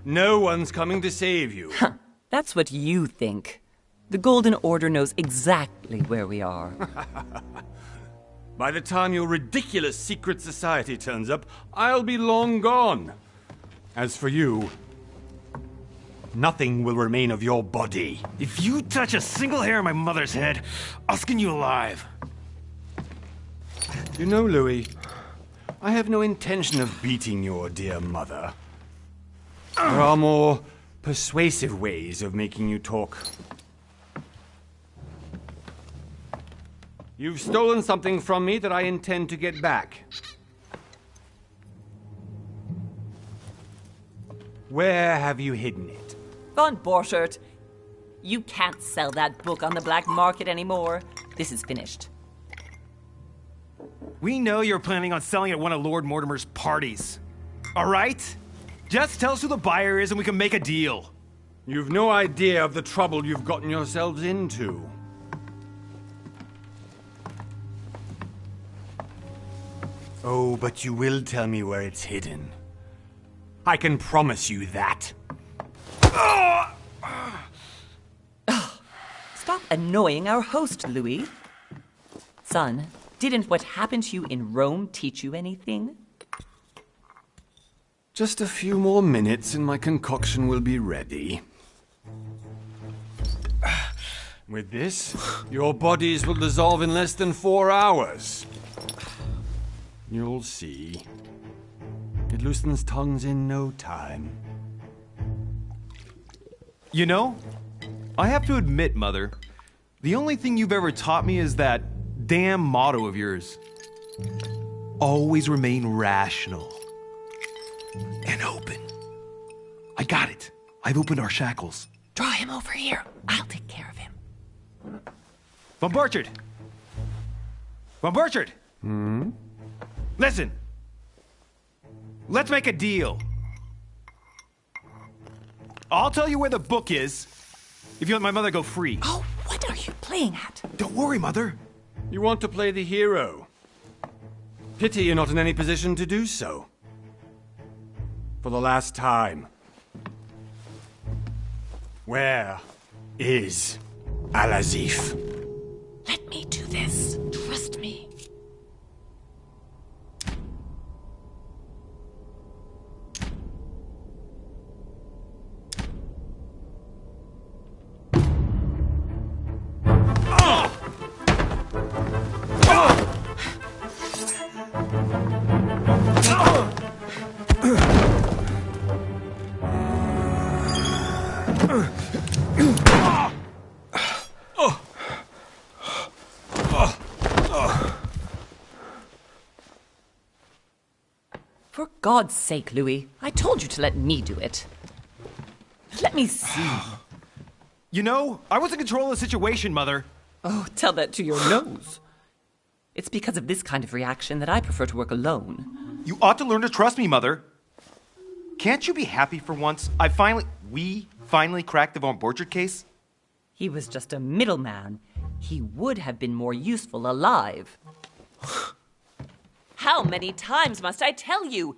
No one's coming to save you. That's what you think. The Golden Order knows exactly where we are. By the time your ridiculous secret society turns up, I'll be long gone. As for you, nothing will remain of your body. If you touch a single hair on my mother's head, I'll skin you alive. You know, Louis, I have no intention of beating your dear mother. There are more persuasive ways of making you talk. You've stolen something from me that I intend to get back. Where have you hidden it? Von Borchert, you can't sell that book on the black market anymore. This is finished. We know you're planning on selling at one of Lord Mortimer's parties. All right? Just tell us who the buyer is and we can make a deal. You've no idea of the trouble you've gotten yourselves into. Oh, but you will tell me where it's hidden. I can promise you that. Stop annoying our host, Louis. Son, didn't what happened to you in Rome teach you anything? Just a few more minutes and my concoction will be ready. With this, your bodies will dissolve in less than 4 hours. You'll see. It loosens tongues in no time. You know, I have to admit, Mother, the only thing you've ever taught me is that damn motto of yours. Always remain rational. And open. I got it. I've opened our shackles. Draw him over here. I'll take care of him. Von Borchert! Von Borchert! Listen. Let's make a deal. I'll tell you where the book is if you let my mother go free. Oh, what are you playing at? Don't worry, Mother. You want to play the hero. Pity you're not in any position to do so. For the last time. Where is Al-Azif? Let me do this. Trust me. For God's sake, Louis, I told you to let me do it. Let me see. You know, I was in control of the situation, Mother. Oh, tell that to your nose. It's because of this kind of reaction that I prefer to work alone. You ought to learn to trust me, Mother. Can't you be happy for once? We finally cracked the Von Borchert case? He was just a middleman. He would have been more useful alive. How many times must I tell you?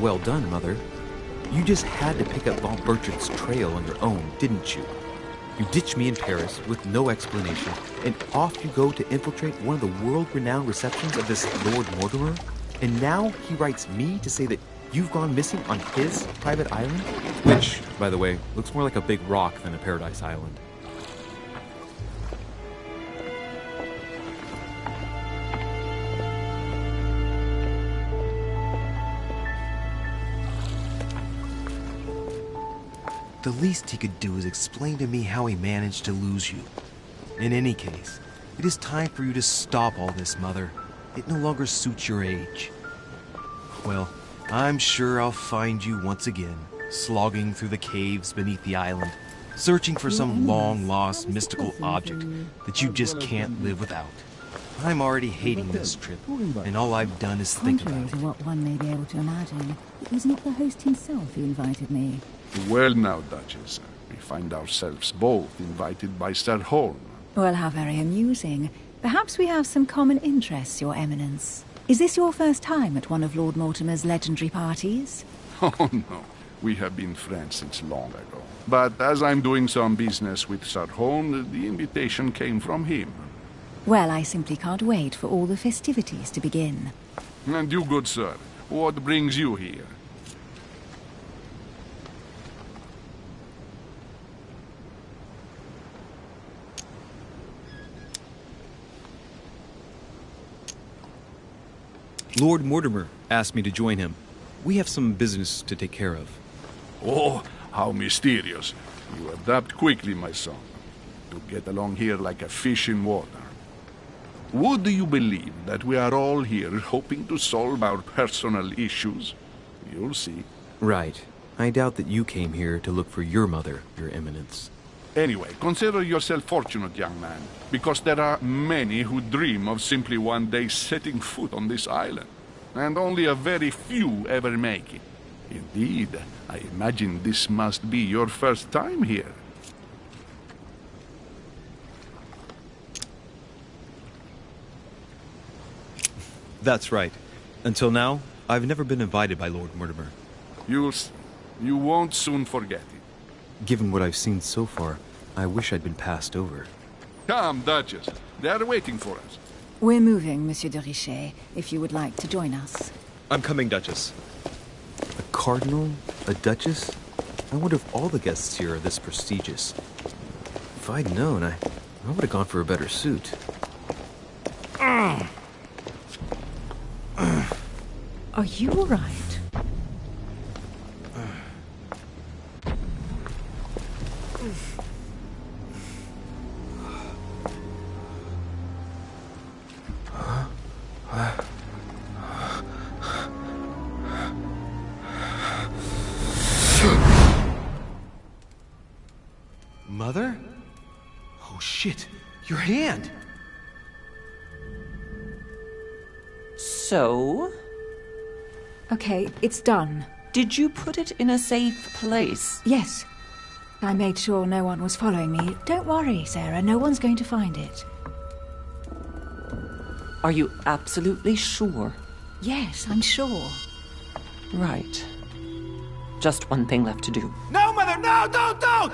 Well done, Mother. You just had to pick up Von Bertrand's trail on your own, didn't you? You ditched me in Paris with no explanation, and off you go to infiltrate one of the world-renowned receptions of this Lord Mortimer? And now he writes me to say that you've gone missing on his private island? Which, by the way, looks more like a big rock than a paradise island. The least he could do is explain to me how he managed to lose you. In any case, it is time for you to stop all this, Mother. It no longer suits your age. Well, I'm sure I'll find you once again, slogging through the caves beneath the island, searching for some long-lost mystical object that you just can't live without. I'm already hating this trip, and all I've done is think Contrary about to it. what one may be able to imagine, it was not the host himself who invited me. Well now, Duchess, we find ourselves both invited by Sir Horn. Well, how very amusing. Perhaps we have some common interests, Your Eminence. Is this your first time at one of Lord Mortimer's legendary parties? Oh no, we have been friends since long ago. But as I'm doing some business with Sir Horn, the invitation came from him. Well, I simply can't wait for all the festivities to begin. And you, good sir, what brings you here? Lord Mortimer asked me to join him. We have some business to take care of. Oh, how mysterious. You adapt quickly, my son. To get along here like a fish in water. Would you believe that we are all here hoping to solve our personal issues? You'll see. Right. I doubt that you came here to look for your mother, Your Eminence. Anyway, consider yourself fortunate, young man, because there are many who dream of simply one day setting foot on this island, and only a very few ever make it. Indeed, I imagine this must be your first time here. That's right. Until now, I've never been invited by Lord Mortimer. You won't soon forget it. Given what I've seen so far, I wish I'd been passed over. Come, Duchess. They are waiting for us. We're moving, Monsieur de Richet, if you would like to join us. I'm coming, Duchess. A cardinal? A duchess? I wonder if all the guests here are this prestigious. If I'd known, I would have gone for a better suit. Are you all right? Mother? Oh shit, your hand! So, Okay, it's done. did you put it in a safe place? Yes. I made sure no one was following me. Don't worry, Sarah, no one's going to find it. Are you absolutely sure? Yes, I'm sure. Right. Just one thing left to do. No, Mother, no, don't!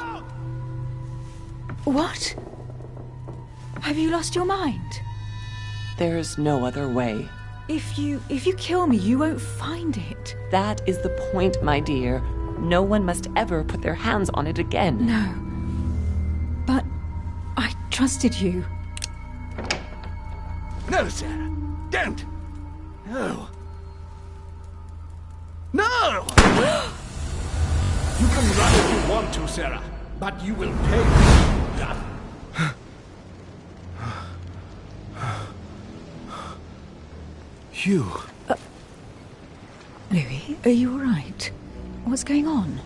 What? Have you lost your mind? There's no other way. If you kill me, you won't find it. That is the point, my dear. No one must ever put their hands on it again. No. But I trusted you. No, Sarah. Don't. No. No! You can run if you want to, Sarah, but you will pay. Hugh. Louis, are you all right? What's going on?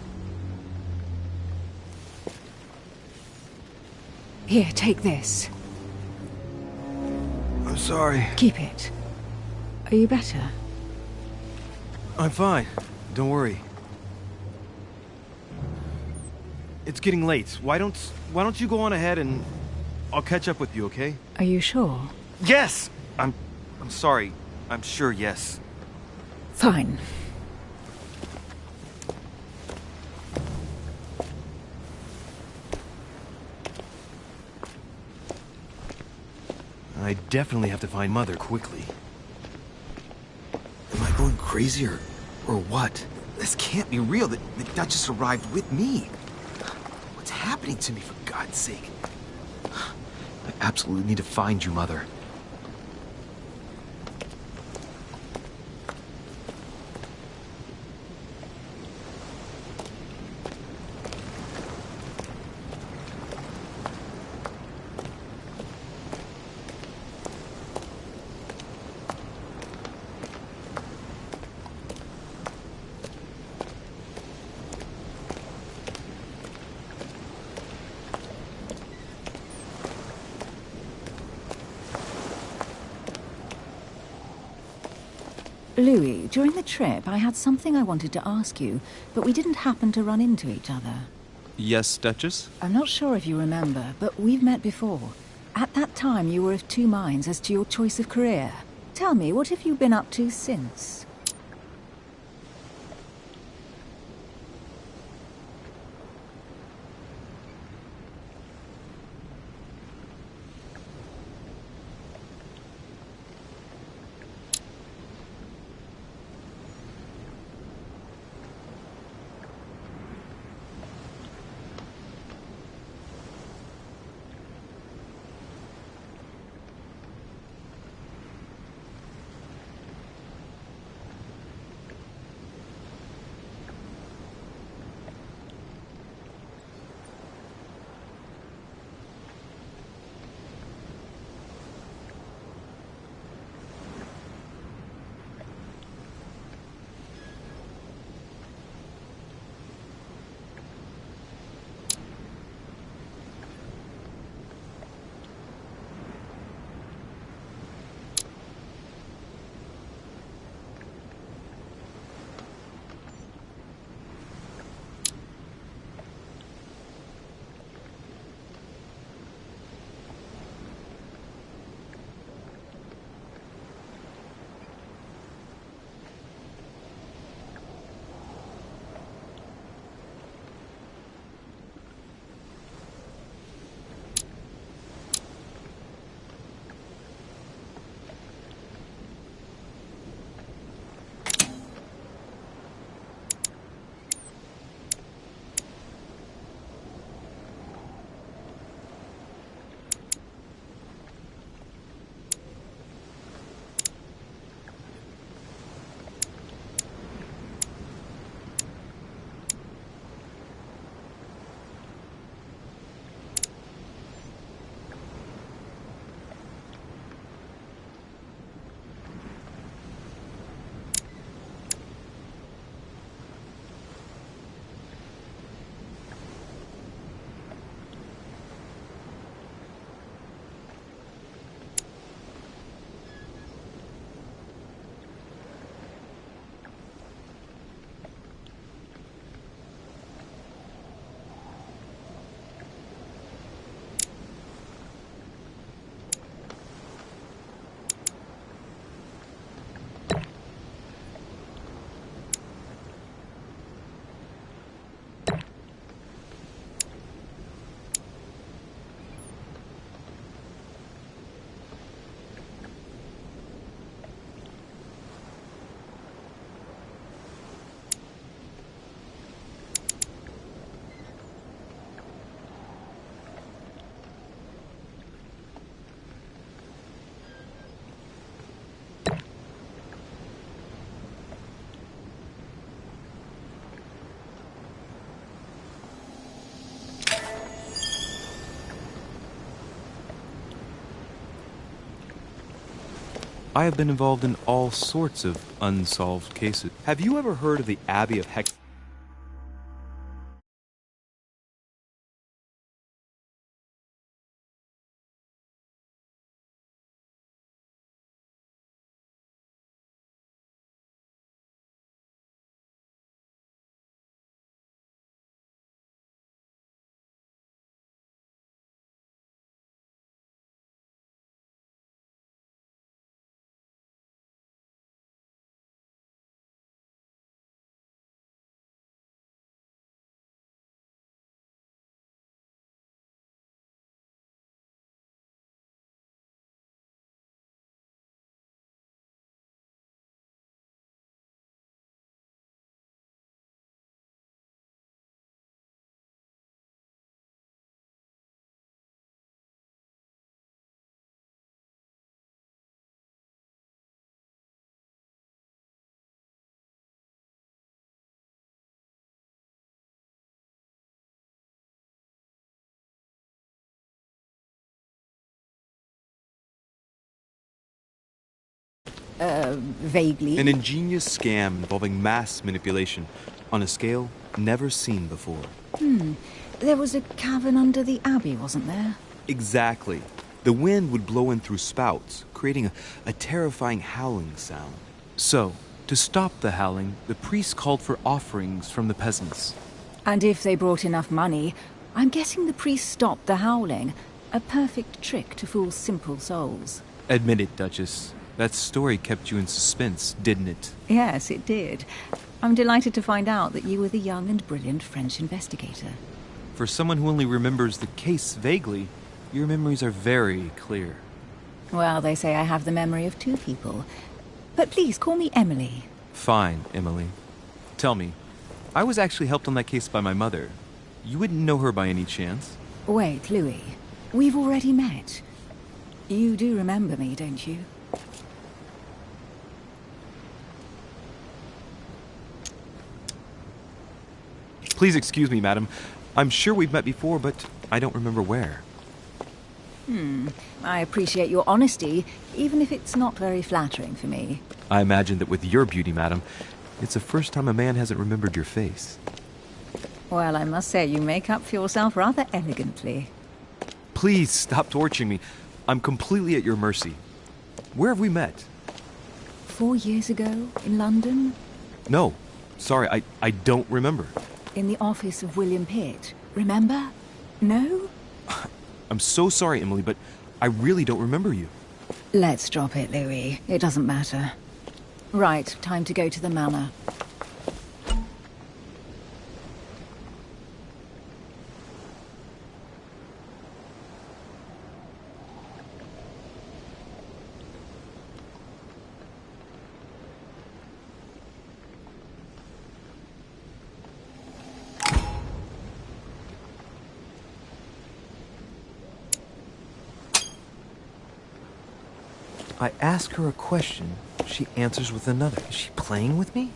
Here, take this. I'm sorry. Keep it. Are you better? I'm fine. Don't worry. It's getting late. Why don't you go on ahead and I'll catch up with you, okay? Are you sure? Yes! I'm sorry. I'm sure, yes. Fine. I definitely have to find Mother quickly. Am I going crazy or what? This can't be real. The Duchess arrived with me. What's happening to me, for God's sake? I absolutely need to find you, Mother. Louis, during the trip, I had something I wanted to ask you, but we didn't happen to run into each other. Yes, Duchess? I'm not sure if you remember, but we've met before. At that time, you were of two minds as to your choice of career. Tell me, what have you been up to since? I have been involved in all sorts of unsolved cases. Have you ever heard of the Abbey of Hex? Vaguely. An ingenious scam involving mass manipulation on a scale never seen before. There was a cavern under the abbey, wasn't there? Exactly. The wind would blow in through spouts, creating a terrifying howling sound. So, to stop the howling, the priests called for offerings from the peasants. And if they brought enough money, I'm guessing the priest stopped the howling. A perfect trick to fool simple souls. Admit it, Duchess. That story kept you in suspense, didn't it? Yes, it did. I'm delighted to find out that you were the young and brilliant French investigator. For someone who only remembers the case vaguely, your memories are very clear. Well, they say I have the memory of two people. But please, call me Emily. Fine, Emily. Tell me, I was actually helped on that case by my mother. You wouldn't know her by any chance? Wait, Louis. We've already met. You do remember me, don't you? Please excuse me, madam. I'm sure we've met before, but I don't remember where. I appreciate your honesty, even if it's not very flattering for me. I imagine that with your beauty, madam, it's the first time a man hasn't remembered your face. Well, I must say you make up for yourself rather elegantly. Please stop torturing me. I'm completely at your mercy. Where have we met? 4 years ago, in London, No. Sorry, I don't remember. in the office of William Pitt. Remember? No? I'm so sorry, Emily, but I really don't remember you. Let's drop it, Louis. It doesn't matter. Right, time to go to the manor. I ask her a question, she answers with another. Is she playing with me?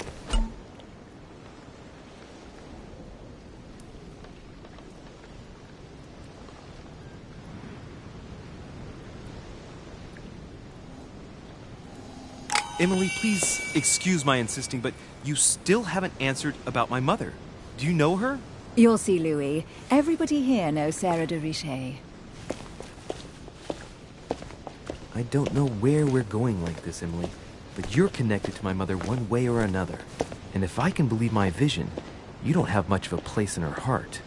Emily, please excuse my insisting, but you still haven't answered about my mother. Do you know her? You'll see, Louis. Everybody here knows Sarah de Richet. I don't know where we're going like this, Emily, but you're connected to my mother one way or another. And if I can believe my vision, you don't have much of a place in her heart.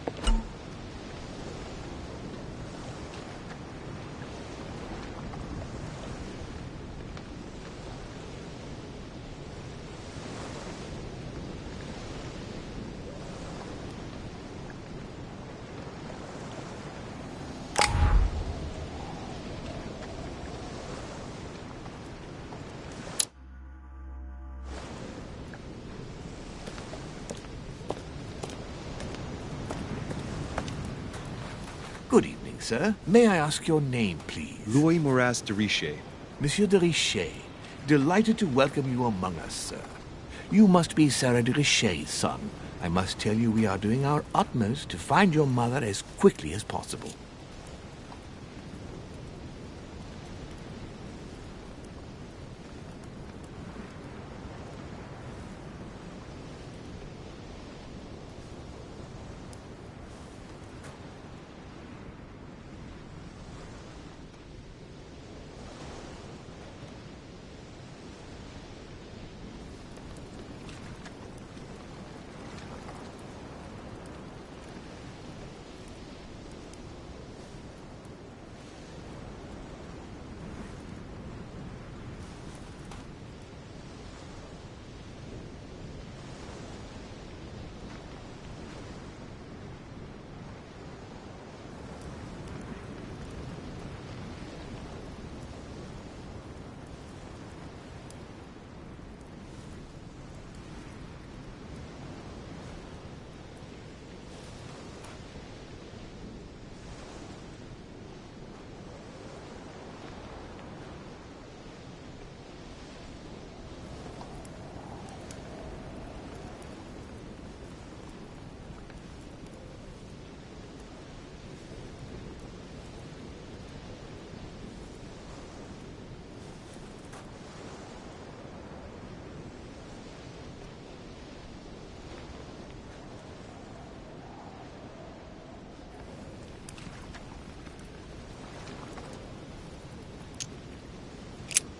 Good evening, sir. May I ask your name, please? Louis Moras de Richet. Monsieur de Richet. Delighted to welcome you among us, sir. You must be Sarah de Richet's son. I must tell you we are doing our utmost to find your mother as quickly as possible.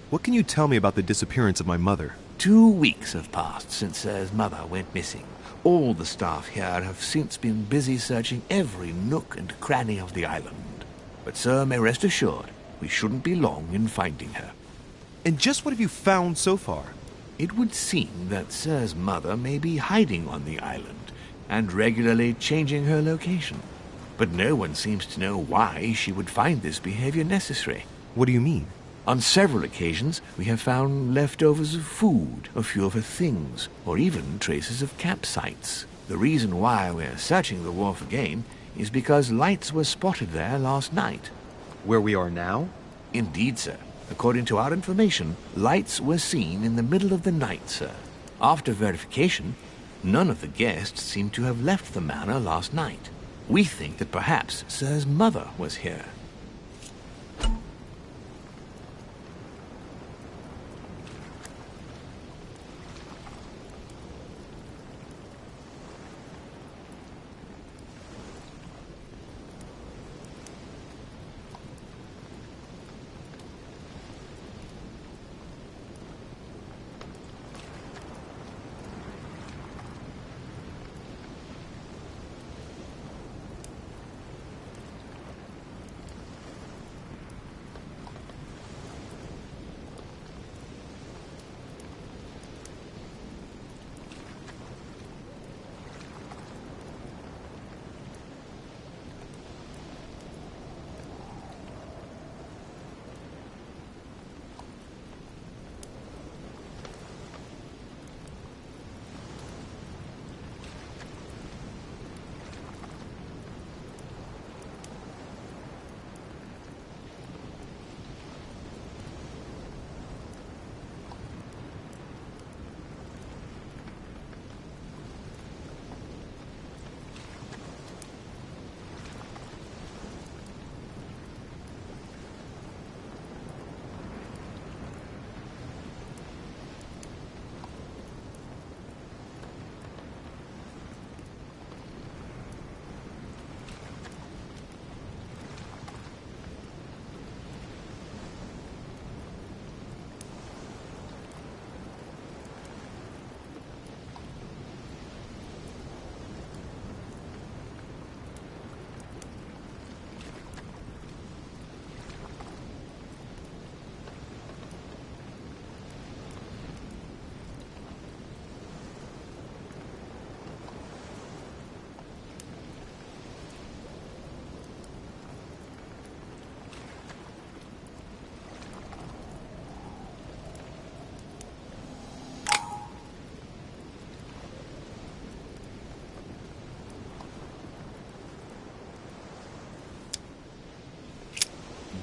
What can you tell me about the disappearance of my mother? 2 weeks have passed since Sir's mother went missing. All the staff here have since been busy searching every nook and cranny of the island. But Sir may rest assured, we shouldn't be long in finding her. And just what have you found so far? It would seem that Sir's mother may be hiding on the island and regularly changing her location. But no one seems to know why she would find this behavior necessary. What do you mean? On several occasions, we have found leftovers of food, a few of her things, or even traces of campsites. The reason why we're searching the wharf again is because lights were spotted there last night. Where we are now? Indeed, sir. According to our information, lights were seen in the middle of the night, sir. After verification, none of the guests seem to have left the manor last night. We think that perhaps Sir's mother was here.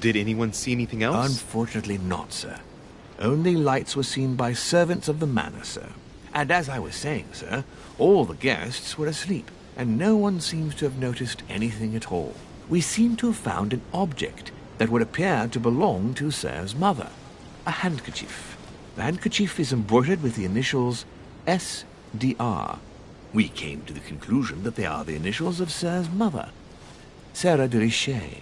Did anyone see anything else? Unfortunately not, sir. Only lights were seen by servants of the manor, sir. And as I was saying, sir, all the guests were asleep, and no one seems to have noticed anything at all. We seem to have found an object that would appear to belong to Sir's mother. A handkerchief. The handkerchief is embroidered with the initials S.D.R. We came to the conclusion that they are the initials of Sir's mother, Sarah de Richet.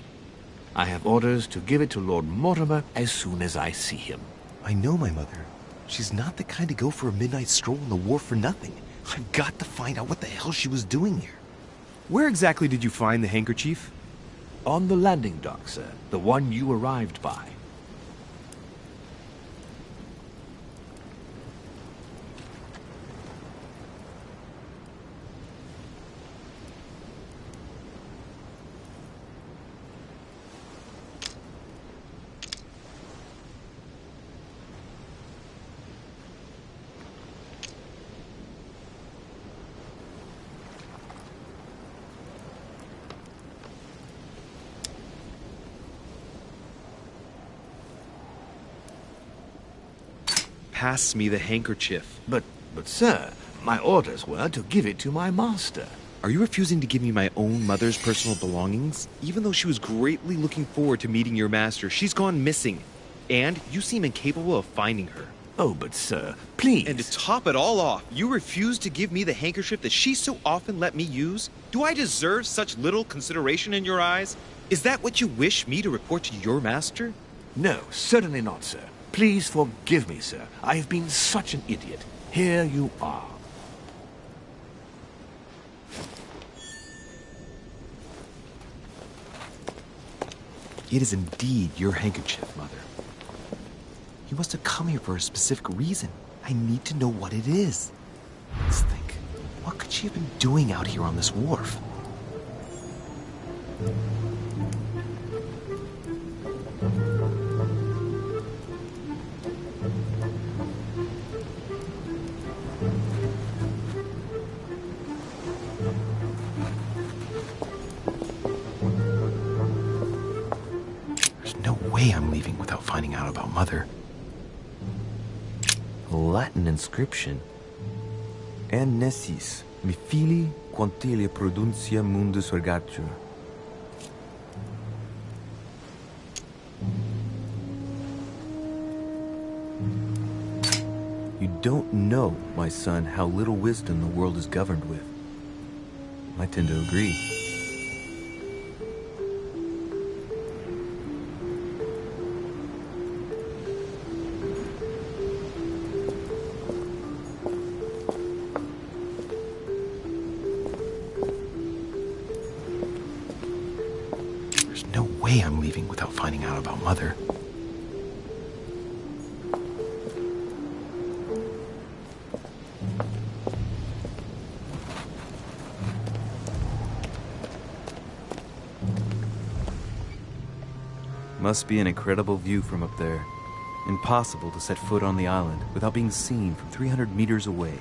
I have orders to give it to Lord Mortimer as soon as I see him. I know my mother. She's not the kind to go for a midnight stroll on the wharf for nothing. I've got to find out what the hell she was doing here. Where exactly did you find the handkerchief? On the landing dock, sir. The one you arrived by. Pass me the handkerchief. But sir, my orders were to give it to my master. Are you refusing to give me my own mother's personal belongings? Even though she was greatly looking forward to meeting your master, she's gone missing. And you seem incapable of finding her. Oh, but sir, please. And to top it all off, you refuse to give me the handkerchief that she so often let me use? Do I deserve such little consideration in your eyes? Is that what you wish me to report to your master? No, certainly not, sir. Please forgive me, sir. I have been such an idiot. Here you are. It is indeed your handkerchief, Mother. You must have come here for a specific reason. I need to know what it is. Let's think. What could she have been doing out here on this wharf? There's no way I'm leaving without finding out about Mother. A Latin inscription. Annesis, mi fili quantilia produncia mundus ergatur. You don't know, my son, how little wisdom the world is governed with. I tend to agree. There's no way I'm leaving without finding out about Mother. Must be an incredible view from up there. Impossible to set foot on the island without being seen from 300 meters away.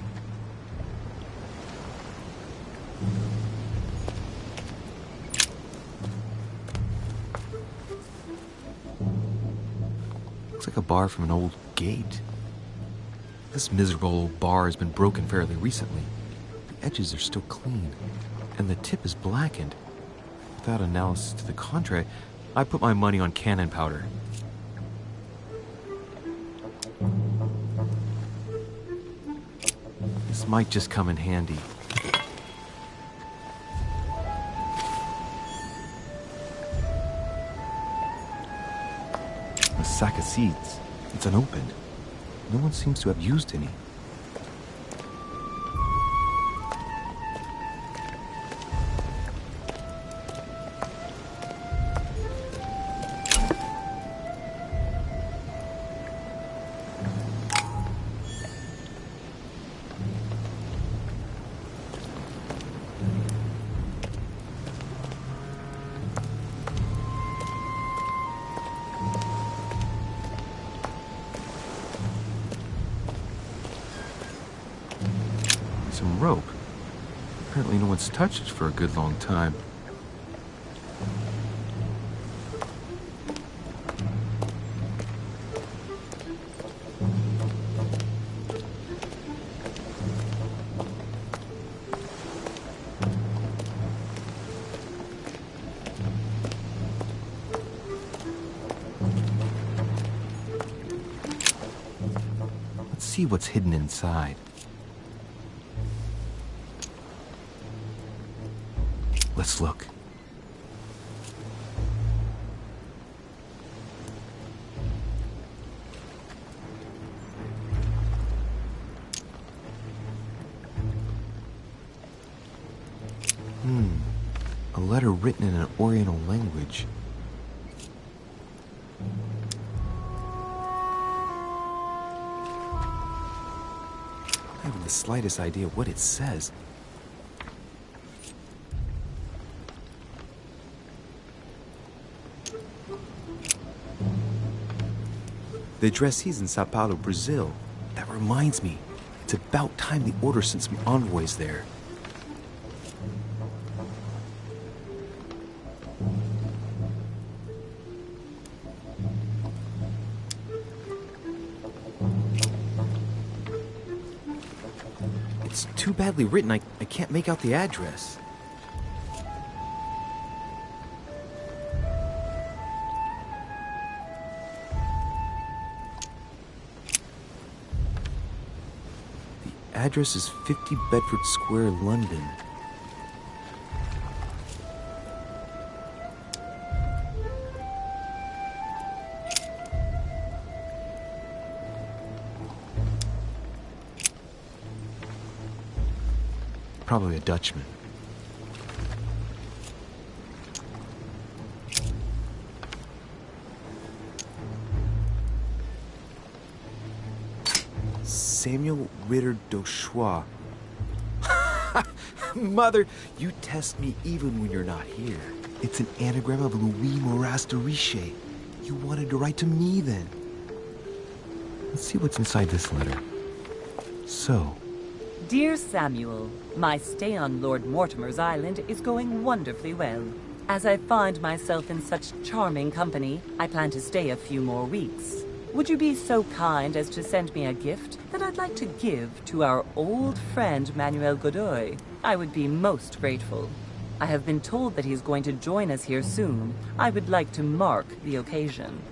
Looks like a bar from an old gate. This miserable old bar has been broken fairly recently. The edges are still clean, and the tip is blackened. Without analysis to the contrary, I put my money on cannon powder. This might just come in handy. A sack of seeds. It's unopened. No one seems to have used any. Some rope. Apparently no one's touched it for a good long time. Let's see what's hidden inside. Let's look. A letter written in an Oriental language. I haven't the slightest idea what it says. The addressee's in Sao Paulo, Brazil. That reminds me, it's about time the Order sent some envoys there. It's too badly written, I can't make out the address. Address is 50 Bedford Square, London. Probably a Dutchman. Samuel Ritter Dauchois. Mother, you test me even when you're not here. It's an anagram of Louis Moras de Richet. You wanted to write to me then. Let's see what's inside this letter. So, Dear Samuel, my stay on Lord Mortimer's island is going wonderfully well. As I find myself in such charming company, I plan to stay a few more weeks. Would you be so kind as to send me a gift that I'd like to give to our old friend Manuel Godoy? I would be most grateful. I have been told that he's going to join us here soon. I would like to mark the occasion.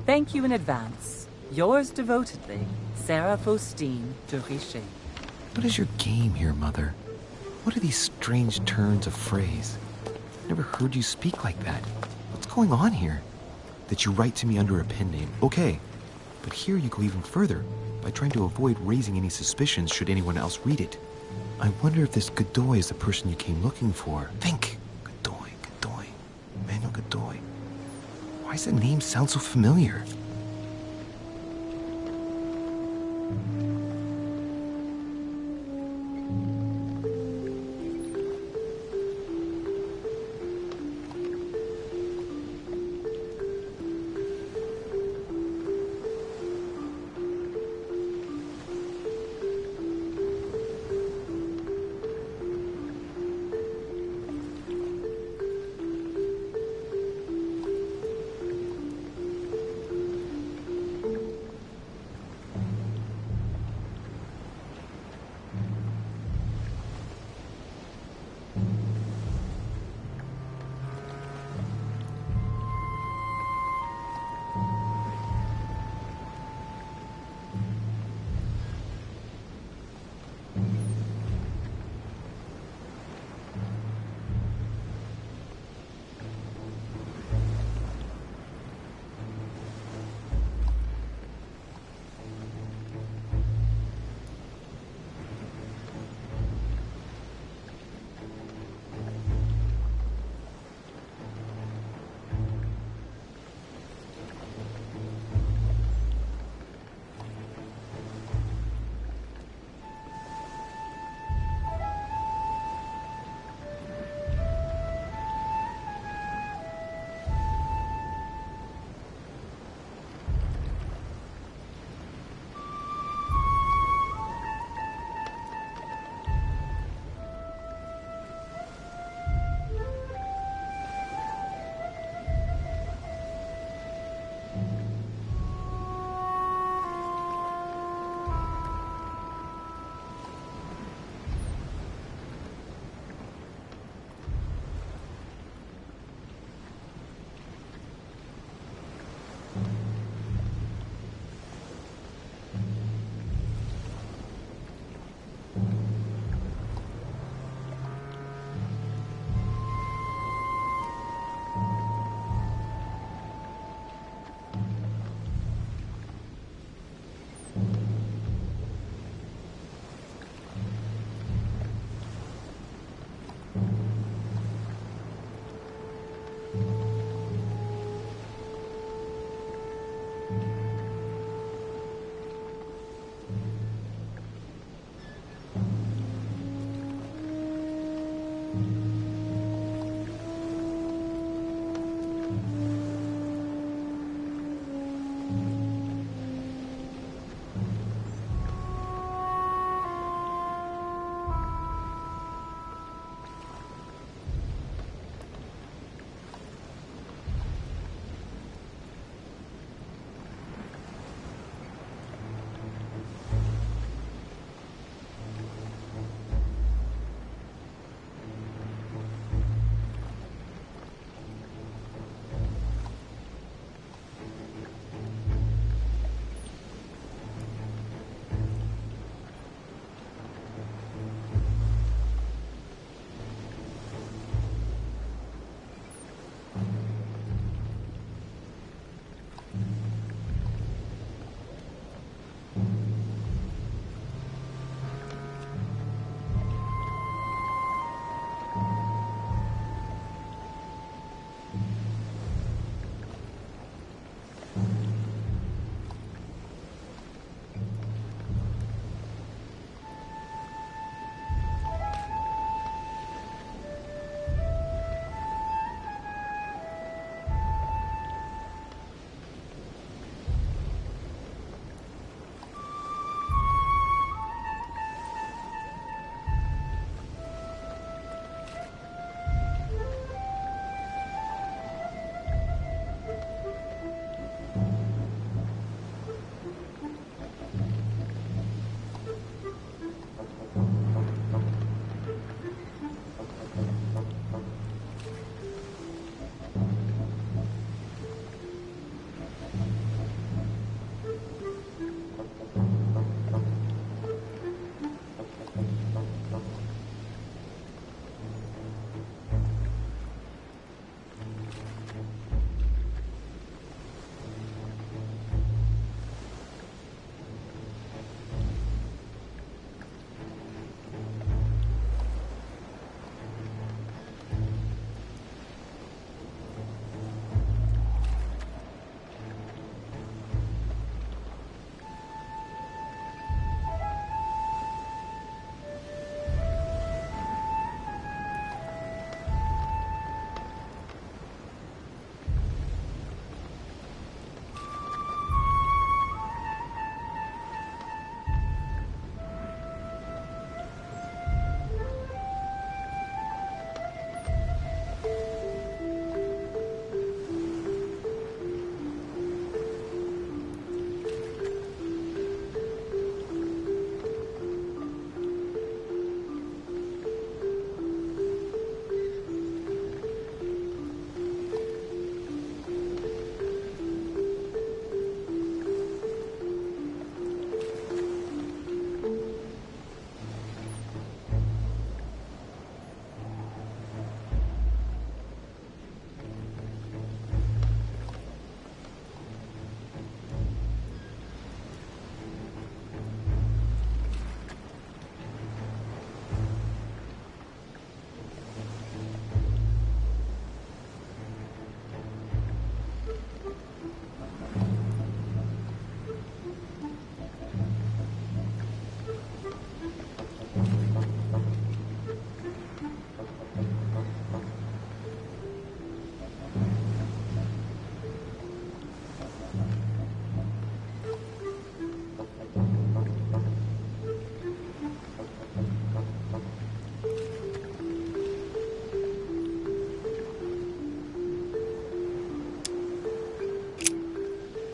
Thank you in advance. Yours devotedly, Sarah Faustine de Richet. what is your game here, Mother? What are these strange turns of phrase? Never heard you speak like that. What's going on here? That you write to me under a pen name, okay. But here you go even further, by trying to avoid raising any suspicions should anyone else read it. I wonder if this Godoy is the person you came looking for. Think! Godoy. Manuel Godoy. Why does that name sound so familiar?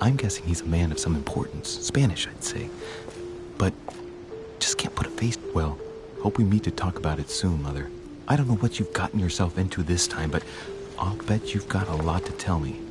I'm guessing he's a man of some importance. Spanish, I'd say. But just can't put a face... Well, hope we meet to talk about it soon, Mother. I don't know what you've gotten yourself into this time, but I'll bet you've got a lot to tell me.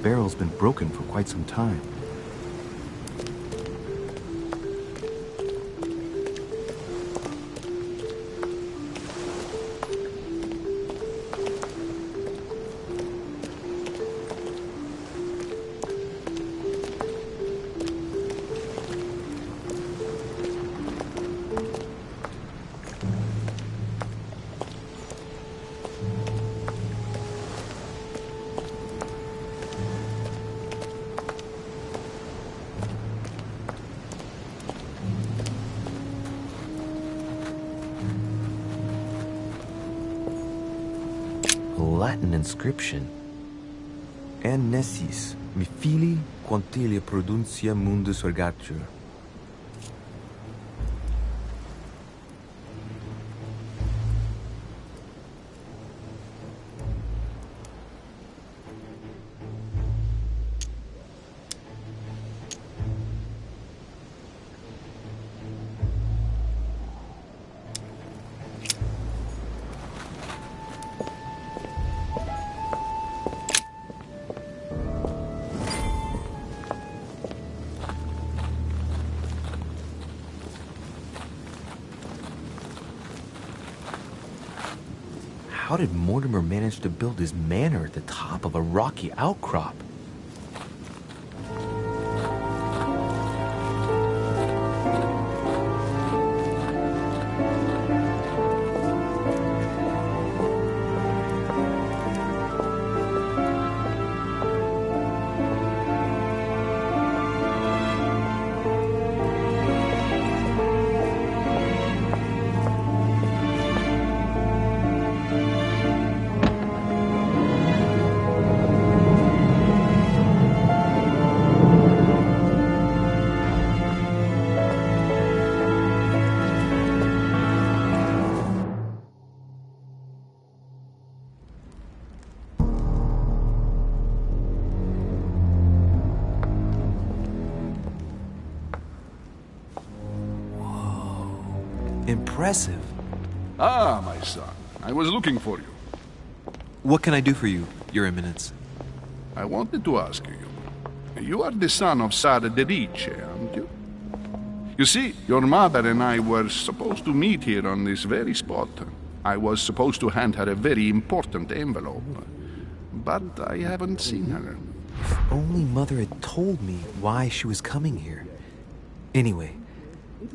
Barrel's been broken for quite some time. Latin inscription. En nessis, mi fili quantilia produncia mundus ergatur. How did Mortimer manage to build his manor at the top of a rocky outcrop? Impressive. Ah, my son. I was looking for you. What can I do for you, Your Eminence? I wanted to ask you. You are the son of Sara de Riche, aren't you? You see, your mother and I were supposed to meet here on this very spot. I was supposed to hand her a very important envelope. But I haven't seen her. If only Mother had told me why she was coming here. Anyway,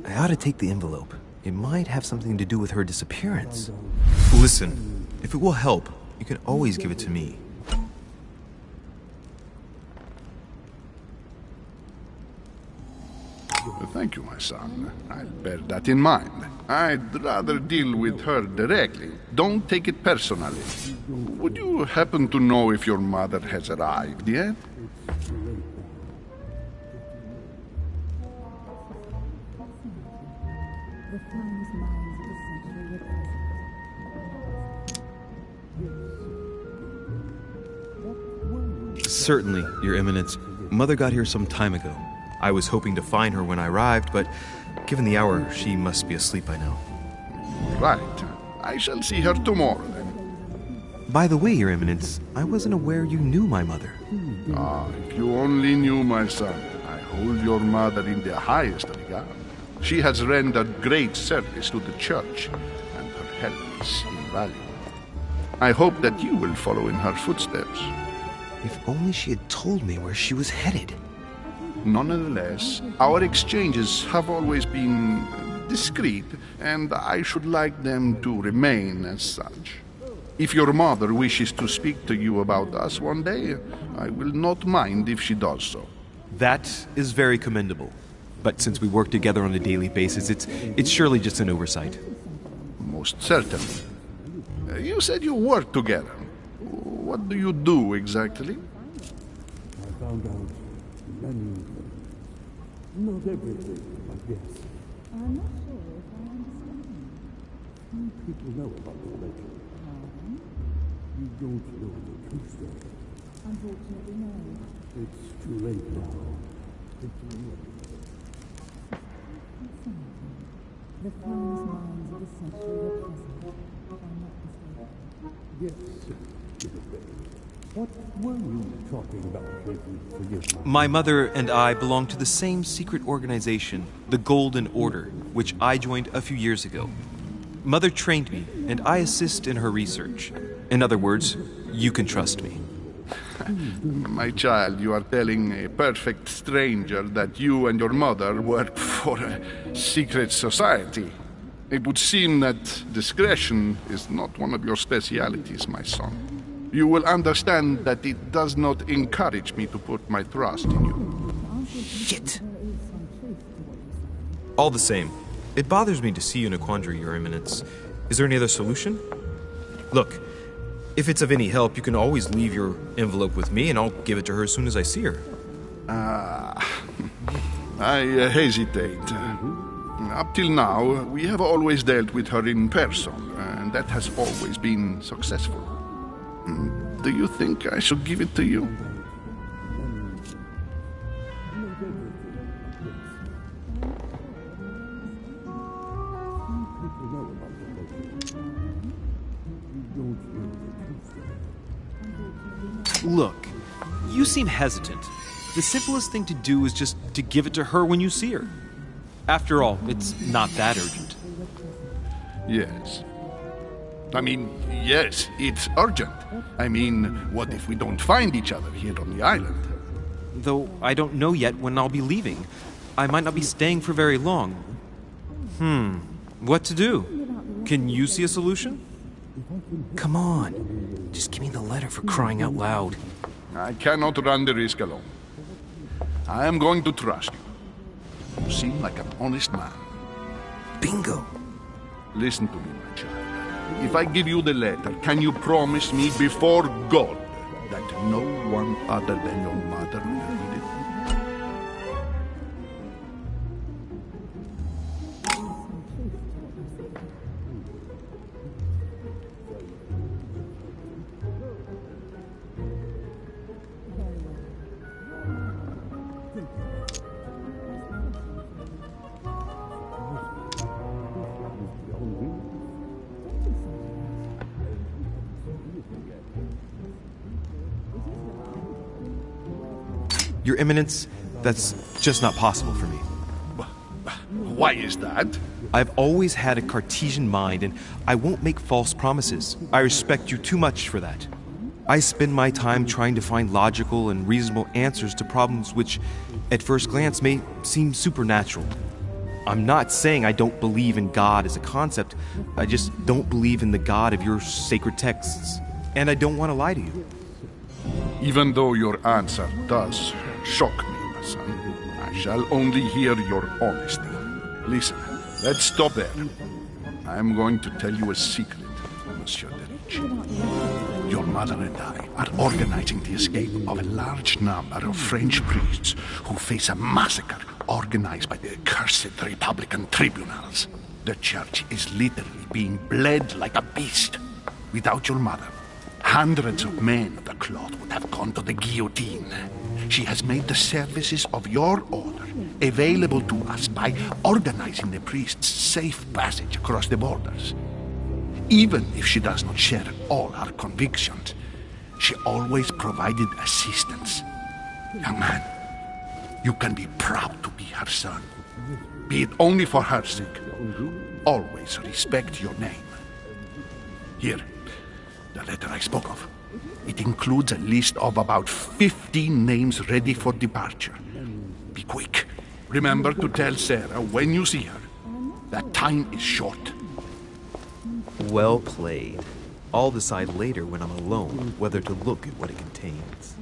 I ought to take the envelope. It might have something to do with her disappearance. Listen, if it will help, you can always give it to me. Thank you, my son. I'll bear that in mind. I'd rather deal with her directly. Don't take it personally. Would you happen to know if your mother has arrived yet? Certainly, Your Eminence. Mother got here some time ago. I was hoping to find her when I arrived, but given the hour, she must be asleep by now. Right. I shall see her tomorrow, then. By the way, Your Eminence, I wasn't aware you knew my mother. Ah, if you only knew, my son. I hold your mother in the highest regard. She has rendered great service to the church, and her help is invaluable. I hope that you will follow in her footsteps. If only she had told me where she was headed. Nonetheless, our exchanges have always been discreet, and I should like them to remain as such. If your mother wishes to speak to you about us one day, I will not mind if she does so. That is very commendable. But since we work together on a daily basis, it's surely just an oversight. Most certainly. You said you work together. What do you do exactly? I found out many things. Not everything, I guess. I'm not sure if I understand. Few people know about the legend. You don't know the true story. Unfortunately, no. It's too late now. It's too late. The finest minds of the century are present, if I'm not mistaken. Yes, what were you talking about, if you forgive me? My mother and I belong to the same secret organization, the Golden Order, which I joined a few years ago. Mother trained me, and I assist in her research. In other words, you can trust me. My child, you are telling a perfect stranger that you and your mother work for a secret society. It would seem that discretion is not one of your specialities, my son. You will understand that it does not encourage me to put my trust in you. Shit! All the same, it bothers me to see you in a quandary, Your Eminence. Is there any other solution? Look, if it's of any help, you can always leave your envelope with me and I'll give it to her as soon as I see her. I hesitate. Up till now, we have always dealt with her in person, and that has always been successful. Do you think I should give it to you? Look, you seem hesitant. The simplest thing to do is just to give it to her when you see her. After all, it's not that urgent. Yes. Yes, it's urgent. What if we don't find each other here on the island? Though I don't know yet when I'll be leaving. I might not be staying for very long. What to do? Can you see a solution? Come on. Just give me the letter for crying out loud. I cannot run the risk alone. I am going to trust you. You seem like an honest man. Bingo. Listen to me, my child. If I give you the letter, can you promise me before God that no one other than your mother will read it? Your Eminence, that's just not possible for me. Why is that? I've always had a Cartesian mind, and I won't make false promises. I respect you too much for that. I spend my time trying to find logical and reasonable answers to problems which, at first glance, may seem supernatural. I'm not saying I don't believe in God as a concept. I just don't believe in the God of your sacred texts. And I don't want to lie to you. Even though your answer does shock me, my son, I shall only hear your honesty. Listen, let's stop there. I am going to tell you a secret, Monsieur de Ricci. Your mother and I are organizing the escape of a large number of French priests who face a massacre organized by the accursed Republican tribunals. The church is literally being bled like a beast. Without your mother, Hundreds of men of the cloth would have gone to the guillotine. She has made the services of your order available to us by organizing the priests' safe passage across the borders. Even if she does not share all our convictions, she always provided assistance. Young man, you can be proud to be her son. Be it only for her sake. Always respect your name. Here, the letter I spoke of. It includes a list of about 15 names ready for departure. Be quick. Remember to tell Sarah when you see her that time is short. Well played. I'll decide later when I'm alone whether to look at what it contains.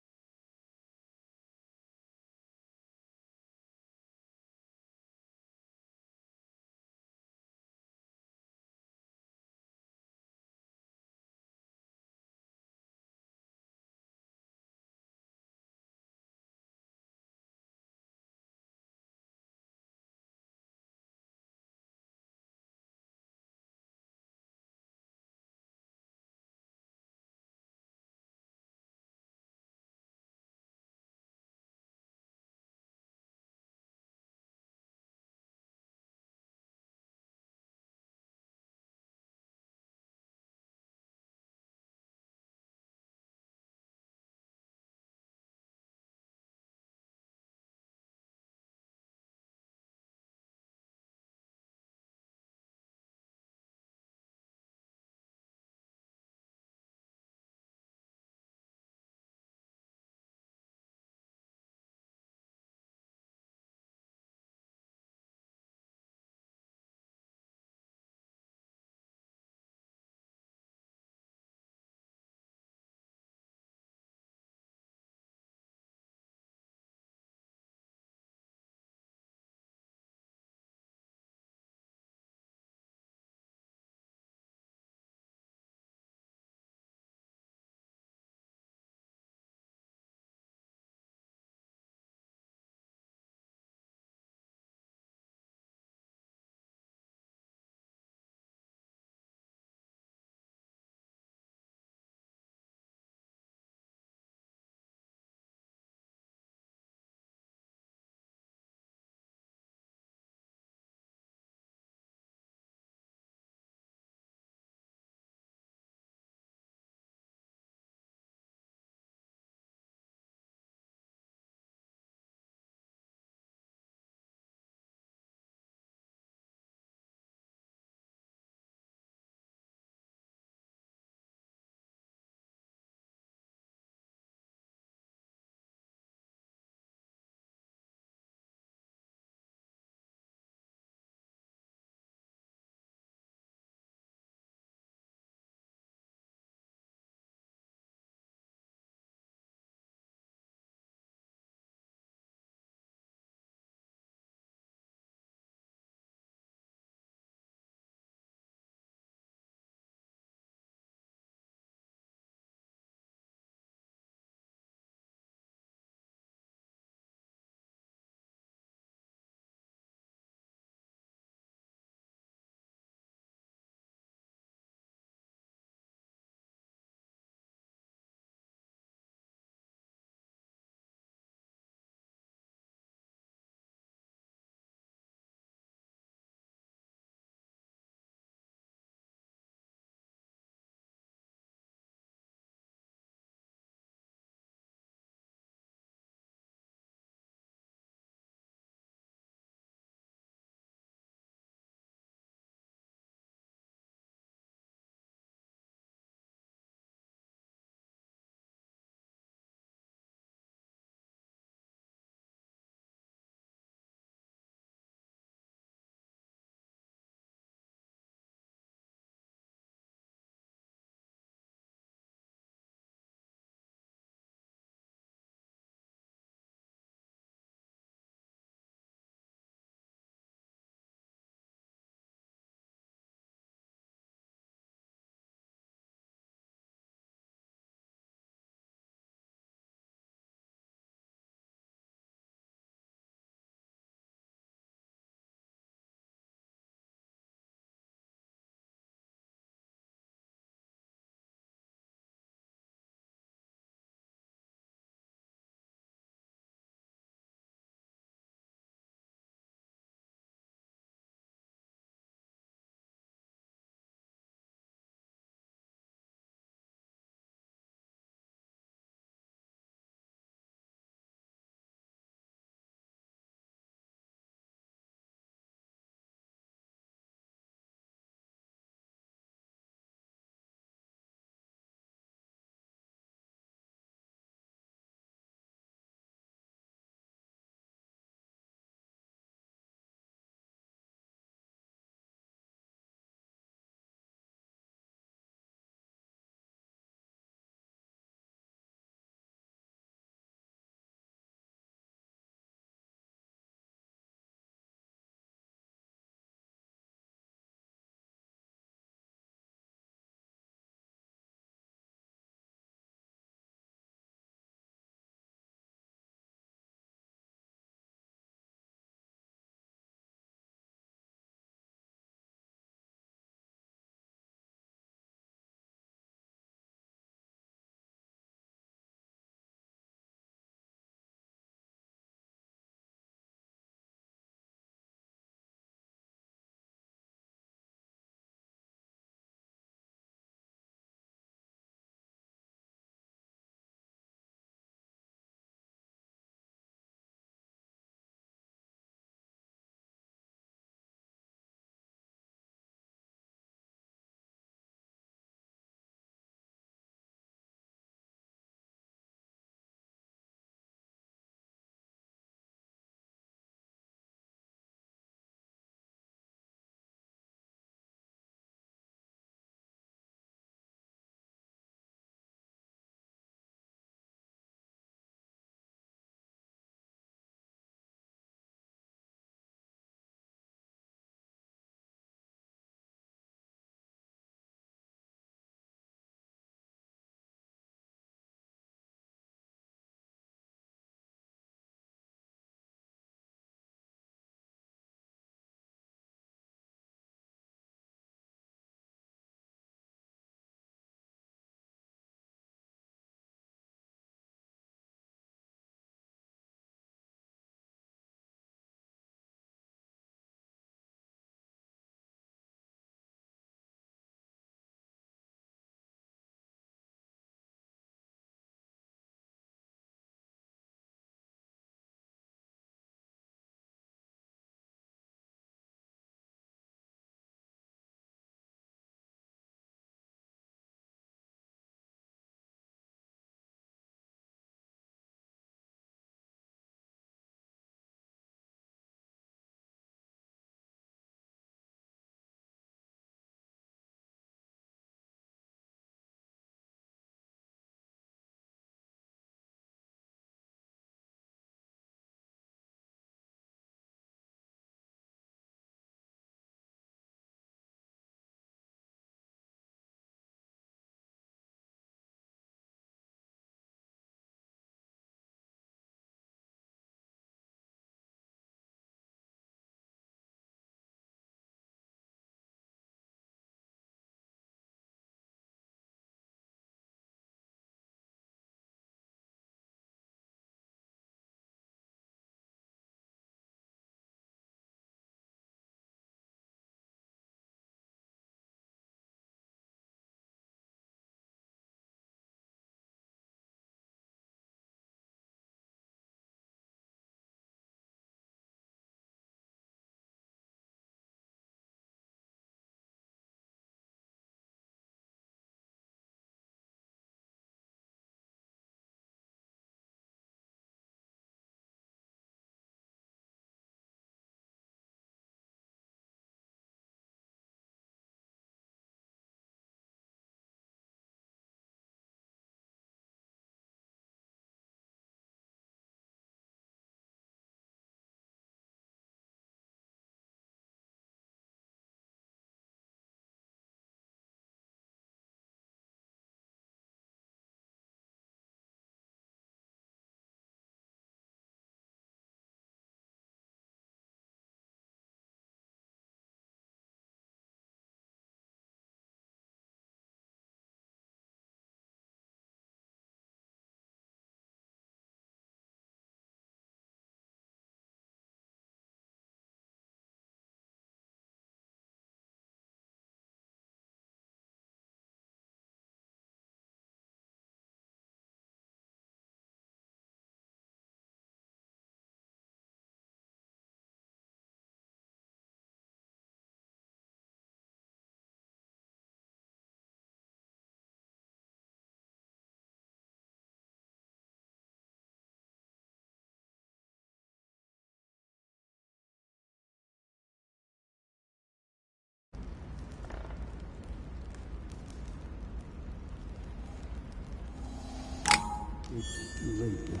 It's late now.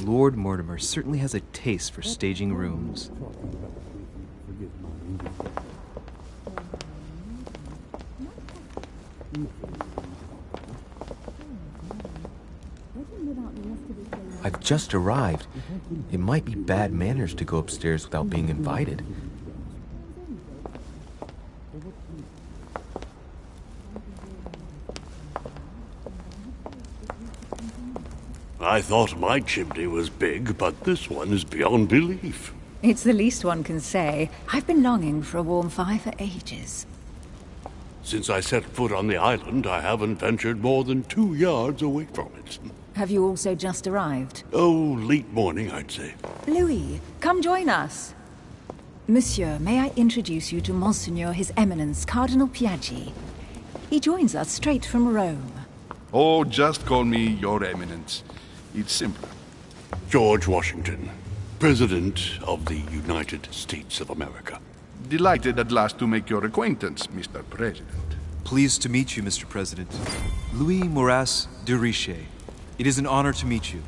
Lord Mortimer certainly has a taste for staging rooms. Forgive my English. I've just arrived. It might be bad manners to go upstairs without being invited. I thought my chimney was big, but this one is beyond belief. It's the least one can say. I've been longing for a warm fire for ages. Since I set foot on the island, I haven't ventured more than 2 yards away from it. Have you also just arrived? Oh, late morning, I'd say. Louis, come join us. Monsieur, may I introduce you to Monseigneur His Eminence, Cardinal Piaggi. He joins us straight from Rome. Oh, just call me Your Eminence. It's simpler. George Washington, President of the United States of America. Delighted at last to make your acquaintance, Mr. President. Pleased to meet you, Mr. President. Louis Moras de Richet. It is an honor to meet you.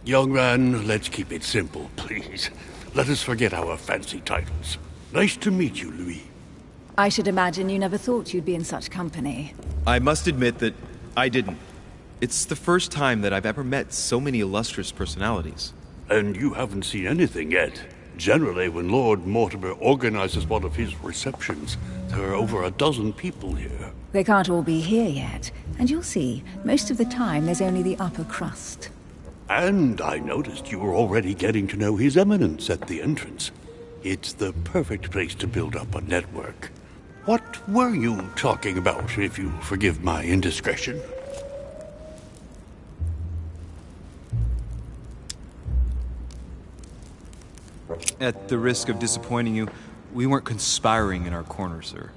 Young man, let's keep it simple, please. Let us forget our fancy titles. Nice to meet you, Louis. I should imagine you never thought you'd be in such company. I must admit that I didn't. It's the first time that I've ever met so many illustrious personalities. And you haven't seen anything yet. Generally, when Lord Mortimer organizes one of his receptions, there are over a dozen people here. They can't all be here yet, and you'll see, most of the time there's only the upper crust. And I noticed you were already getting to know His Eminence at the entrance. It's the perfect place to build up a network. What were you talking about, if you forgive my indiscretion? At the risk of disappointing you, we weren't conspiring in our corner, sir.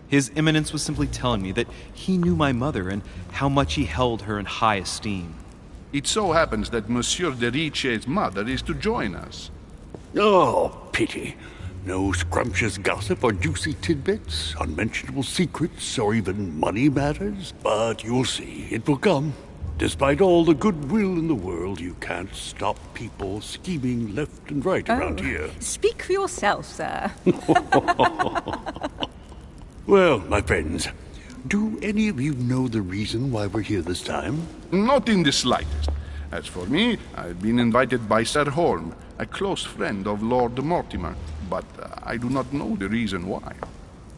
His Eminence was simply telling me that he knew my mother and how much he held her in high esteem. It so happens that Monsieur de Richet's mother is to join us. Oh, pity. No scrumptious gossip or juicy tidbits, unmentionable secrets, or even money matters. But you'll see, it will come. Despite all the goodwill in the world, you can't stop people scheming left and right around here. Speak for yourself, sir. Well, my friends, do any of you know the reason why we're here this time? Not in the slightest. As for me, I've been invited by Sir Holm, a close friend of Lord Mortimer, but I do not know the reason why.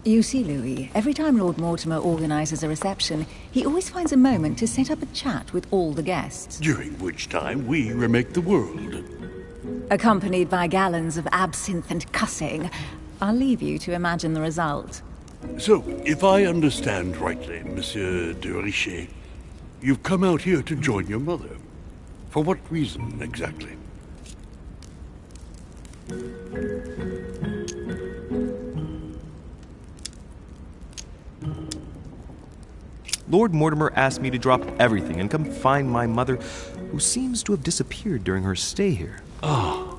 You see, Louis, every time Lord Mortimer organizes a reception, he always finds a moment to set up a chat with all the guests. During which time we remake the world. Accompanied by gallons of absinthe and cussing. I'll leave you to imagine the result. So, if I understand rightly, Monsieur de Richet, you've come out here to join your mother. For what reason, exactly? Lord Mortimer asked me to drop everything and come find my mother, who seems to have disappeared during her stay here. Ah.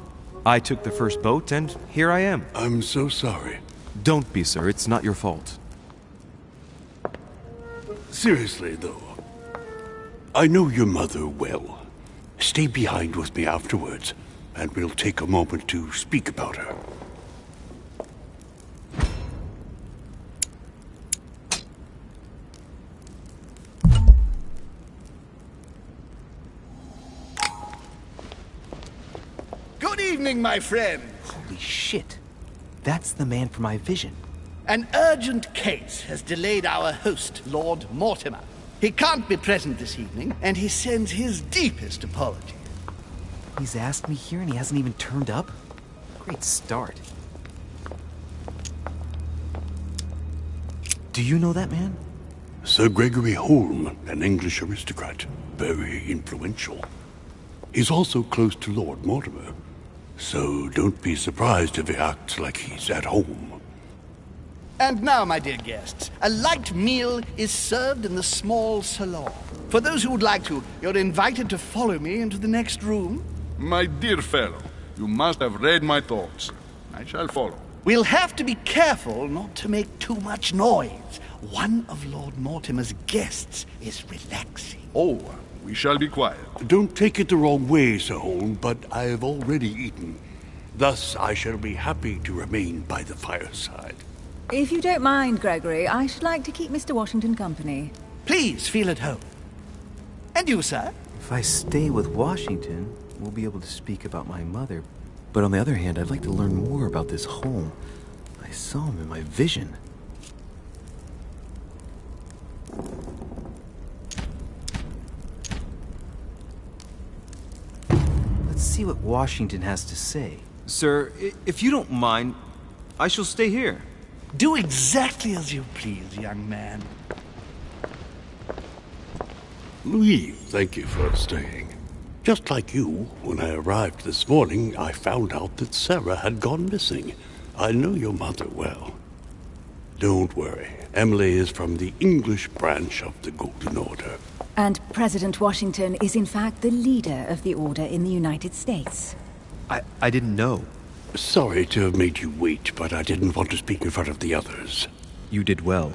I took the first boat, and here I am. I'm so sorry. Don't be, sir. It's not your fault. Seriously, though, I know your mother well. Stay behind with me afterwards, and we'll take a moment to speak about her. Good evening, my friend. Holy shit. That's the man for my vision. An urgent case has delayed our host, Lord Mortimer. He can't be present this evening, and he sends his deepest apology. He's asked me here and he hasn't even turned up? Great start. Do you know that man? Sir Gregory Holm, an English aristocrat. Very influential. He's also close to Lord Mortimer. So don't be surprised if he acts like he's at home. And now, my dear guests, a light meal is served in the small salon. For those who would like to, you're invited to follow me into the next room. My dear fellow, you must have read my thoughts. I I shall follow. We'll have to be careful not to make too much noise. One of Lord Mortimer's guests is relaxing. Oh, we shall be quiet. Don't take it the wrong way, Sir Holm, but I have already eaten. Thus, I shall be happy to remain by the fireside. If you don't mind, Gregory, I should like to keep Mr. Washington company. Please feel at home. And you, sir? If I stay with Washington, we'll be able to speak about my mother. But on the other hand, I'd like to learn more about this home. I saw him in my vision. Let's see what Washington has to say. Sir, if you don't mind, I shall stay here. Do exactly as you please, young man. Louis, thank you for staying. Just like you, when I arrived this morning, I found out that Sarah had gone missing. I know your mother well. Don't worry. Emily is from the English branch of the Golden Order. And President Washington is in fact the leader of the Order in the United States. I didn't know. Sorry to have made you wait, but I didn't want to speak in front of the others. You did well.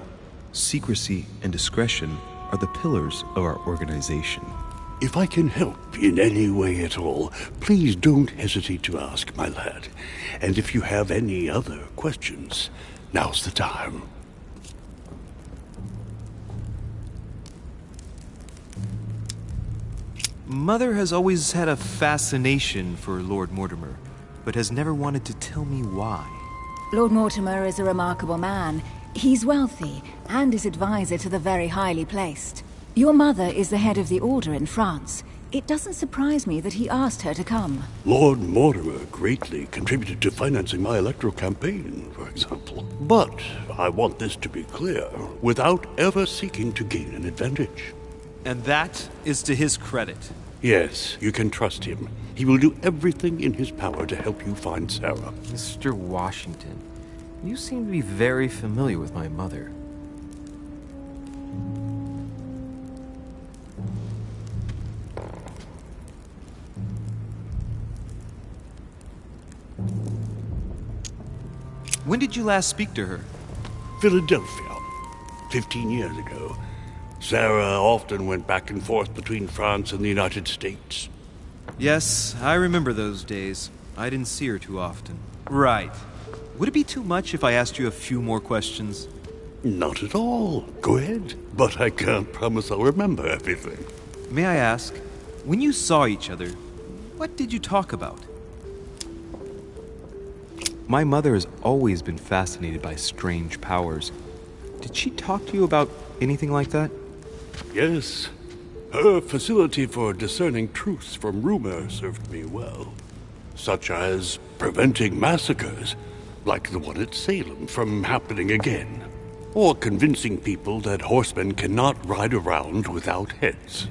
Secrecy and discretion are the pillars of our organization. If I can help in any way at all, please don't hesitate to ask, my lad. And if you have any other questions, now's the time. Mother has always had a fascination for Lord Mortimer, but has never wanted to tell me why. Lord Mortimer is a remarkable man. He's wealthy and is advisor to the very highly placed. Your mother is the head of the Order in France. It doesn't surprise me that he asked her to come. Lord Mortimer greatly contributed to financing my electoral campaign, for example. But I want this to be clear, without ever seeking to gain an advantage. And that is to his credit. Yes, you can trust him. He will do everything in his power to help you find Sarah. Mr. Washington, you seem to be very familiar with my mother. When did you last speak to her? Philadelphia, 15 years ago. Sarah often went back and forth between France and the United States. Yes, I remember those days. I didn't see her too often. Right. Would it be too much if I asked you a few more questions? Not at all. Go ahead. But I can't promise I'll remember everything. May I ask, when you saw each other, what did you talk about? My mother has always been fascinated by strange powers. Did she talk to you about anything like that? Yes. Her facility for discerning truths from rumor served me well. Such as preventing massacres, like the one at Salem, from happening again. Or convincing people that horsemen cannot ride around without heads.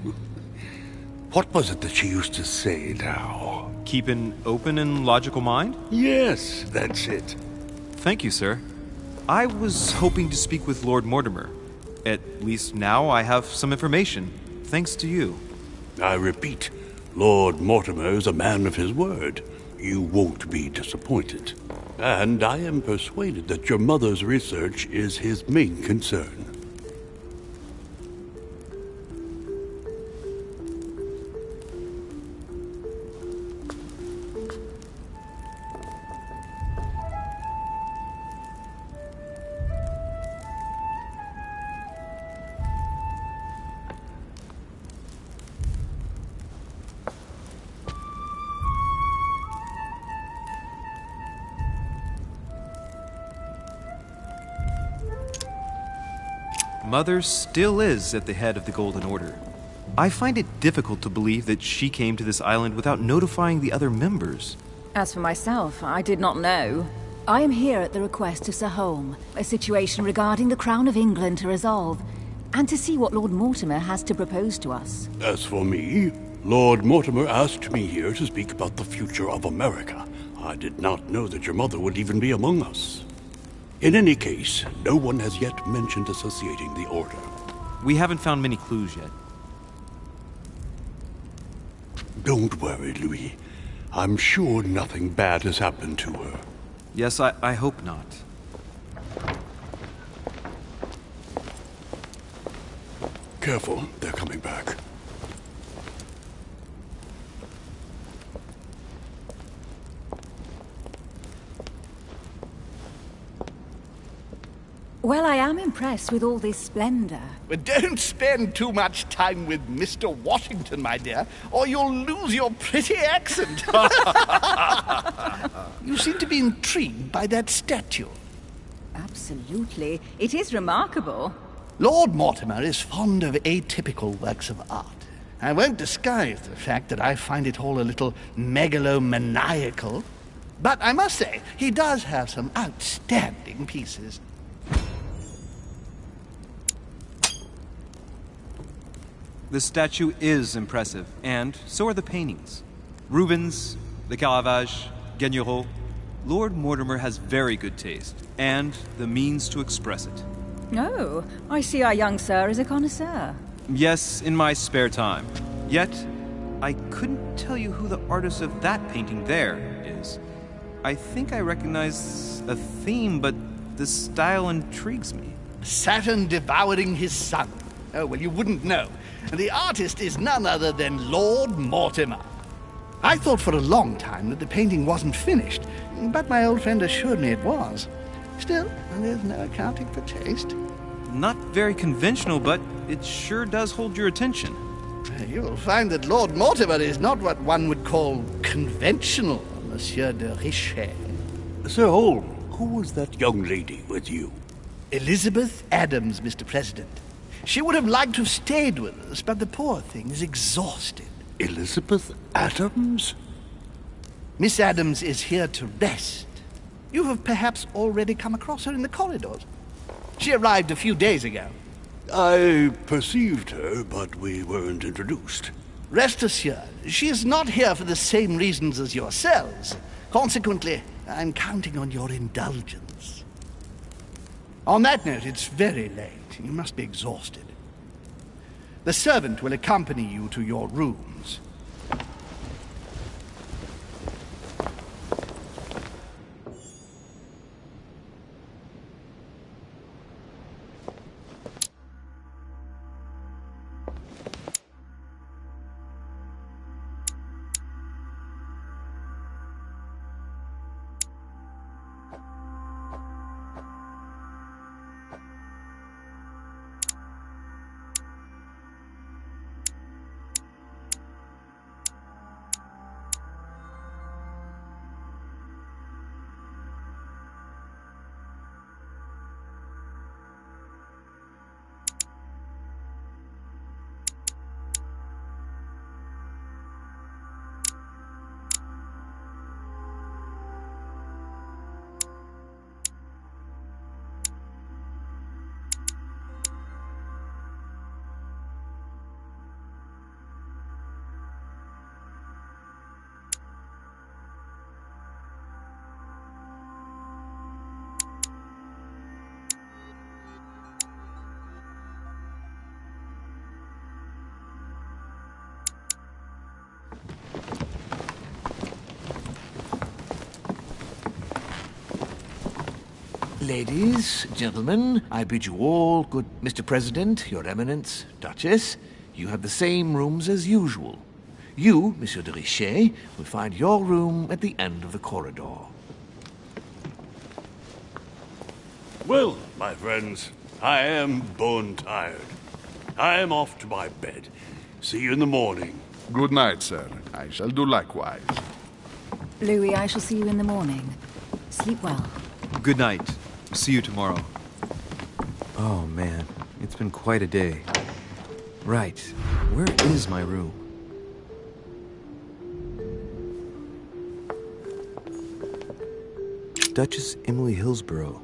What was it that she used to say now? Keep an open and logical mind? Yes, that's it. Thank you, sir. I was hoping to speak with Lord Mortimer. At least now I have some information, thanks to you. I repeat, Lord Mortimer is a man of his word. You won't be disappointed. And I am persuaded that your mother's research is his main concern. Mother still is at the head of the Golden Order. I find it difficult to believe that she came to this island without notifying the other members. As for myself, I did not know. I am here at the request of Sir Holm, a situation regarding the Crown of England to resolve, and to see what Lord Mortimer has to propose to us. As for me, Lord Mortimer asked me here to speak about the future of America. I did not know that your mother would even be among us. In any case, no one has yet mentioned associating the Order. We haven't found many clues yet. Don't worry, Louis. I'm sure nothing bad has happened to her. Yes, I hope not. Careful, they're coming back. Well, I am impressed with all this splendor. But don't spend too much time with Mr. Washington, my dear, or you'll lose your pretty accent. You seem to be intrigued by that statue. Absolutely. It is remarkable. Lord Mortimer is fond of atypical works of art. I won't disguise the fact that I find it all a little megalomaniacal. But I must say, he does have some outstanding pieces. The statue is impressive, and so are the paintings. Rubens, the Caravage, Guigneraud. Lord Mortimer has very good taste, and the means to express it. Oh, I see our young sir is a connoisseur. Yes, in my spare time. Yet, I couldn't tell you who the artist of that painting there is. I think I recognize a theme, but the style intrigues me. Saturn devouring his son. Oh, well, you wouldn't know. The artist is none other than Lord Mortimer. I thought for a long time that the painting wasn't finished, but my old friend assured me it was. Still, there's no accounting for taste. Not very conventional, but it sure does hold your attention. You'll find that Lord Mortimer is not what one would call conventional, Monsieur de Richet. Sir Holm, who was that young lady with you? Elizabeth Adams, Mr. President. She would have liked to have stayed with us, but the poor thing is exhausted. Elizabeth Adams? Miss Adams is here to rest. You have perhaps already come across her in the corridors. She arrived a few days ago. I perceived her, but we weren't introduced. Rest assured, she is not here for the same reasons as yourselves. Consequently, I'm counting on your indulgence. On that note, it's very late. You must be exhausted. The servant will accompany you to your rooms. Ladies, gentlemen, I bid you all good... Mr. President, Your Eminence, Duchess, you have the same rooms as usual. You, Monsieur de Richet, will find your room at the end of the corridor. Well, my friends, I am bone tired. I am off to my bed. See you in the morning. Good night, sir. I shall do likewise. Louis, I shall see you in the morning. Sleep well. Good night. See you tomorrow. Oh, man. It's been quite a day. Right. Where is my room? Duchess Emily Hillsborough.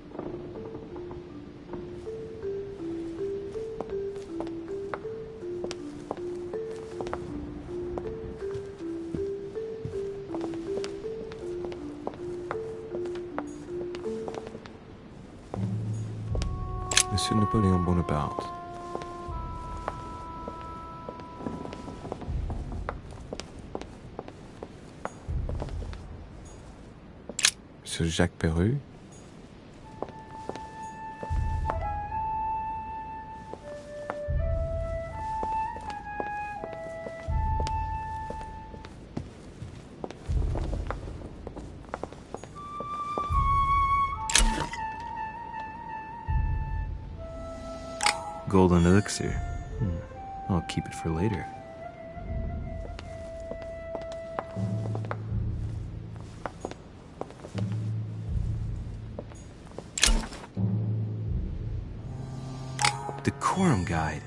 Monsieur Napoleon Bonaparte. Monsieur Monsieur Jacques Perru? Golden elixir. I'll keep it for later. Decorum guide.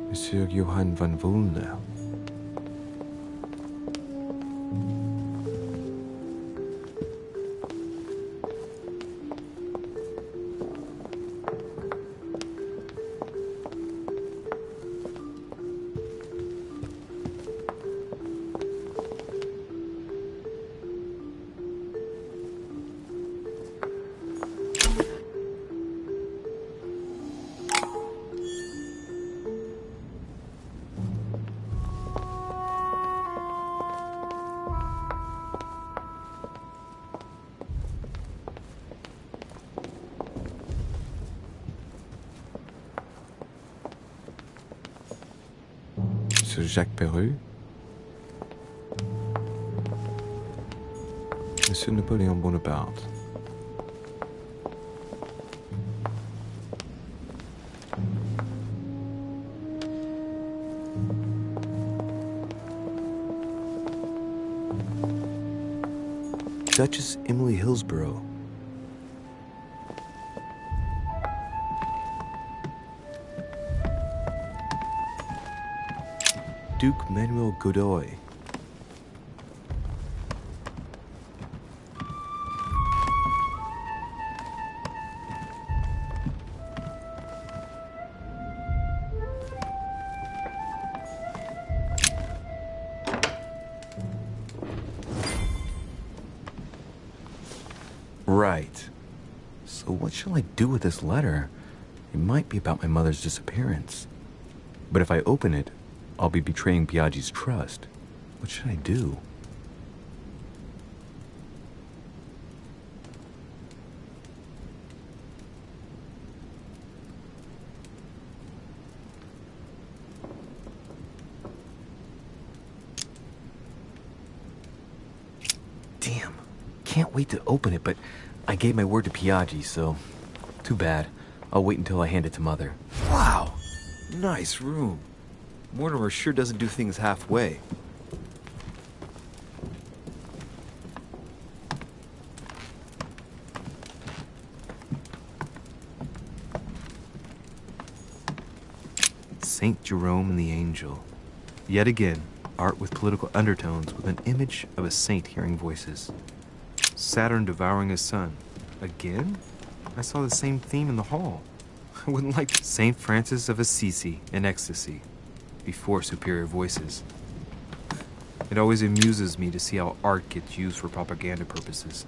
Monsieur Johann van Volner. Monsieur Jacques Perru. Monsieur Napoléon Bonaparte. Duchess Emily Hillsborough. Duke Manuel Godoy. Right. So what shall I do with this letter? It might be about my mother's disappearance. But if I open it, I'll be betraying Biaggi's trust. What should I do? Damn. Can't wait to open it, but I gave my word to Biaggi, so too bad. I'll wait until I hand it to Mother. Wow! Nice room. Mortimer sure doesn't do things halfway. Saint Jerome and the Angel. Yet again, art with political undertones with an image of a saint hearing voices. Saturn devouring his sun. Again? I saw the same theme in the hall. I wouldn't like Saint Francis of Assisi in ecstasy. Before superior voices. It always amuses me to see how art gets used for propaganda purposes.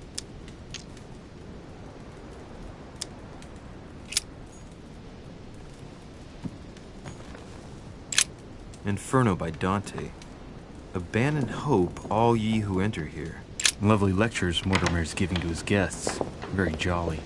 Inferno by Dante. Abandon hope, all ye who enter here. Lovely lectures Mortimer is giving to his guests. Very jolly.